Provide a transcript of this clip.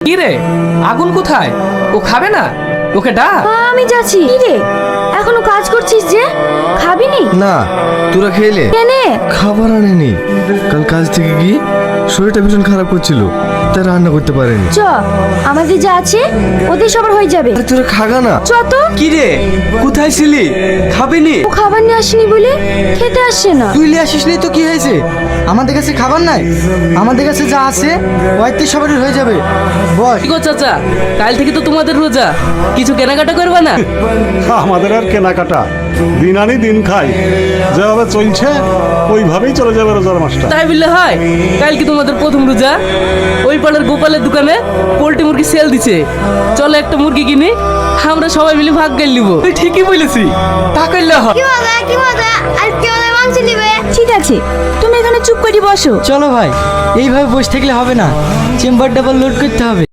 কি রে, আগুন কোথায়? ও খাবে না? ওকে ডাক। আমি যাচ্ছি। কি রে, এখনো কাজ করছিস যে? খাবিনি? না, তোরা খেলে? কেনে? খাবার আনেনি। কাল কাজ থেকে গিয়ে শরীরটা ভীষণ খারাপ করছিল, তাই রান্না করতে পারেনি। চ, আমাদের যা আছে ওদের সবার হয়ে যাবে। আরে তোরা খাগা না। চ তো। কি রে, কোথায় ছিলি? খাবিনি? ও খাবার নিয়ে আসেনি বলে খেতে আসছে না। তুই লিয়ে আসিস নি তো কি হয়েছে? আমাদের কাছে খাবার নাই, আমাদের কাছে যা আছে ওইতে সবারই হয়ে যাবে। বল। কি গো চাচা, কাল থেকে তো তোমাদের রোজা, কিছু কেনাকাটা করবে না? আমাদের আর কেনাকাটা, দিন আনি দিন খাই, যেভাবে চলছে ওইভাবেই চলে যাবে রোজার মাসটা। তাই বললে হয়? কাল কি তোমাদের প্রথম রোজা? ওই পাড়ার গোপালের দোকানে পোল্ট্রি মুরগি সেল দিছে, চলো একটা মুরগি কিনি, আমরা সবাই মিলে ভাগ করে নিব। তুই ঠিকই বলেছি, তা করলে হয়। কি মজা, আজকে ওদের মাংস দিবে। ঠিক আছে, তুমি এখানে চুপ করে বসো। চলো ভাই, এইভাবে বসে থাকলে হবে না, চেম্বার ডাবল লোড করতে হবে।